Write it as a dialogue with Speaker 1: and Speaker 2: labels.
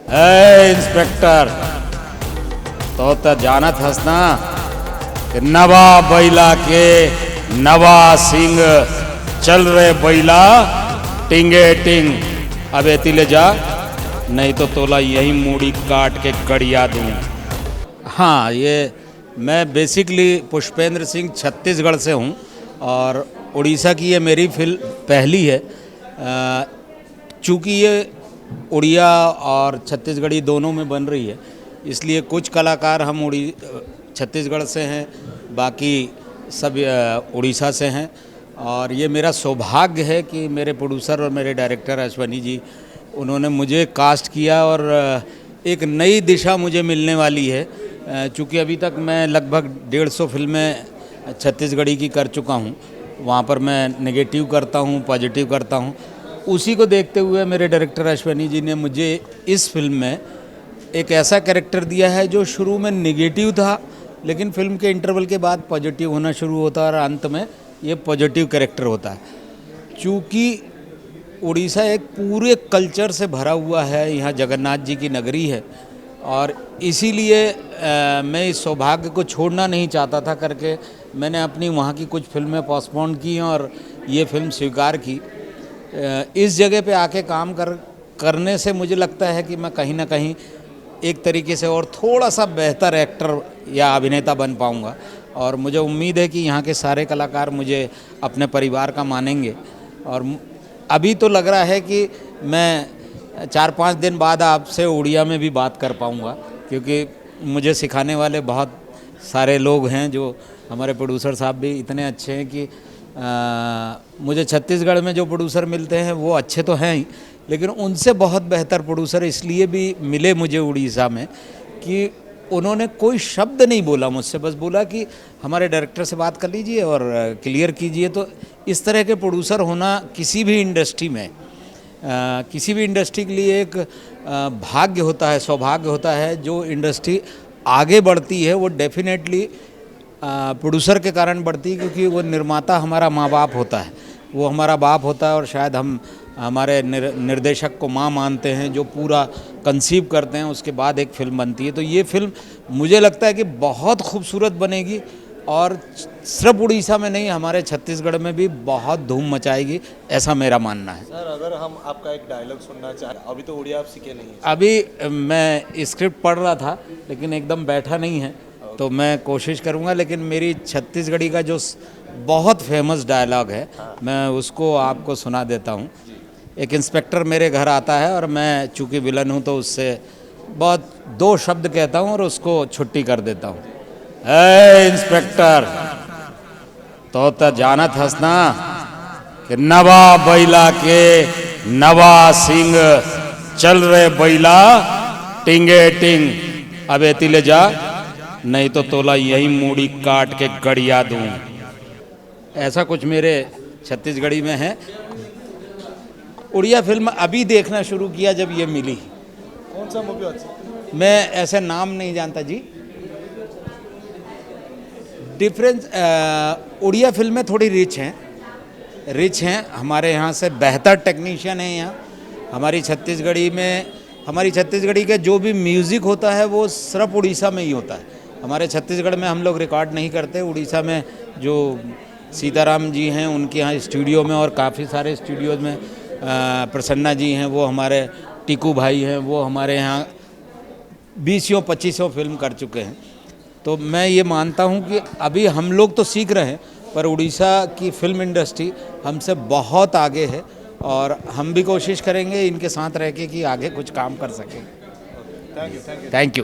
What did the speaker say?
Speaker 1: ए inspector तो जानत हस ना कि नवा बैला के नवा सिंह चल रहे बैला टिंगे टिंग। अब एती ले जा, नहीं तो तोला यही मूड़ी काट के गड़िया दूं। हाँ, ये मैं बेसिकली पुष्पेंद्र सिंह छत्तीसगढ़ से हूँ और उड़ीसा की ये मेरी फिल्म पहली है। चूँकि ये उड़िया और छत्तीसगढ़ी दोनों में बन रही है, इसलिए कुछ कलाकार हम छत्तीसगढ़ से हैं, बाकी सब उड़ीसा से हैं। और ये मेरा सौभाग्य है कि मेरे प्रोड्यूसर और मेरे डायरेक्टर अश्वनी जी, उन्होंने मुझे कास्ट किया और एक नई दिशा मुझे मिलने वाली है। चूँकि अभी तक मैं लगभग 150 फिल्में छत्तीसगढ़ी की कर चुका हूँ। वहाँ पर मैं नेगेटिव करता हूँ, पॉजिटिव करता हूँ। उसी को देखते हुए मेरे डायरेक्टर अश्वनी जी ने मुझे इस फिल्म में एक ऐसा कैरेक्टर दिया है जो शुरू में नेगेटिव था, लेकिन फिल्म के इंटरवल के बाद पॉजिटिव होना शुरू होता है और अंत में ये पॉजिटिव कैरेक्टर होता है। चूँकि उड़ीसा एक पूरे कल्चर से भरा हुआ है, यहाँ जगन्नाथ जी की नगरी है और इसीलिए मैं इस सौभाग्य को छोड़ना नहीं चाहता था करके मैंने अपनी वहाँ की कुछ फिल्में पोस्टपोन की और ये फिल्म स्वीकार की। इस जगह पे आके काम करने से मुझे लगता है कि मैं कहीं ना कहीं एक तरीके से और थोड़ा सा बेहतर एक्टर या अभिनेता बन पाऊँगा और मुझे उम्मीद है कि यहाँ के सारे कलाकार मुझे अपने परिवार का मानेंगे। और अभी तो लग रहा है कि मैं 4-5 दिन बाद आपसे उड़िया में भी बात कर पाऊँगा, क्योंकि मुझे सिखाने वाले बहुत सारे लोग हैं। जो हमारे प्रोड्यूसर साहब भी इतने अच्छे हैं कि मुझे छत्तीसगढ़ में जो प्रोड्यूसर मिलते हैं वो अच्छे तो हैं ही, लेकिन उनसे बहुत बेहतर प्रोड्यूसर इसलिए भी मिले मुझे उड़ीसा में कि उन्होंने कोई शब्द नहीं बोला मुझसे, बस बोला कि हमारे डायरेक्टर से बात कर लीजिए और क्लियर कीजिए। तो इस तरह के प्रोड्यूसर होना किसी भी इंडस्ट्री में किसी भी इंडस्ट्री के लिए एक भाग्य होता है, सौभाग्य होता है। जो इंडस्ट्री आगे बढ़ती है वो डेफिनेटली प्रोड्यूसर के कारण बढ़ती है, क्योंकि वो निर्माता हमारा माँ बाप होता है, वो हमारा बाप होता है और शायद हम हमारे निर्देशक को माँ मानते हैं, जो पूरा कंसीव करते हैं, उसके बाद एक फ़िल्म बनती है। तो ये फ़िल्म मुझे लगता है कि बहुत खूबसूरत बनेगी और सिर्फ उड़ीसा में नहीं, हमारे छत्तीसगढ़ में भी बहुत धूम मचाएगी, ऐसा मेरा मानना है।
Speaker 2: सर, अगर हम आपका एक डायलॉग सुनना चाहें, अभी तो उड़िया आप सीखे नहीं हैं।
Speaker 1: अभी मैं स्क्रिप्ट पढ़ रहा था लेकिन एकदम बैठा नहीं है, तो मैं कोशिश करूंगा। लेकिन मेरी छत्तीसगढ़ी का जो बहुत फेमस डायलॉग है, मैं उसको आपको सुना देता हूँ। एक इंस्पेक्टर मेरे घर आता है और मैं चूँकि विलन हूँ तो उससे बहुत 2 शब्द कहता हूँ और उसको छुट्टी कर देता हूँ। ए इंस्पेक्टर तो जानत हस ना कि नवा बैला के नवा सिंह चल रहे बैला टिंगे टिंग। अब एती ले जा, नहीं तो तोला यही मूड़ी काट के गड़िया दूं। ऐसा कुछ मेरे छत्तीसगढ़ी में है। उड़िया फिल्म अभी देखना शुरू किया जब ये मिली।
Speaker 2: कौन सा मूवी अच्छा?
Speaker 1: मैं ऐसे नाम नहीं जानता जी। डिफरेंस उड़िया फिल्में थोड़ी रिच हैं। हमारे यहाँ से बेहतर टेक्नीशियन हैं यहाँ। हमारी छत्तीसगढ़ी के जो भी म्यूज़िक होता है वो सिर्फ उड़ीसा में ही होता है। हमारे छत्तीसगढ़ में हम लोग रिकॉर्ड नहीं करते। उड़ीसा में जो सीताराम जी हैं उनके यहाँ स्टूडियो में और काफ़ी सारे स्टूडियोज में प्रसन्ना जी हैं, वो हमारे टीकू भाई हैं, वो हमारे यहाँ 20-25 फिल्म कर चुके हैं। तो मैं ये मानता हूँ कि अभी हम लोग तो सीख रहे हैं, पर उड़ीसा की फिल्म इंडस्ट्री हमसे बहुत आगे है और हम भी कोशिश करेंगे इनके साथ रह के कि आगे कुछ काम कर सकें।
Speaker 2: Thank you.
Speaker 1: Thank you.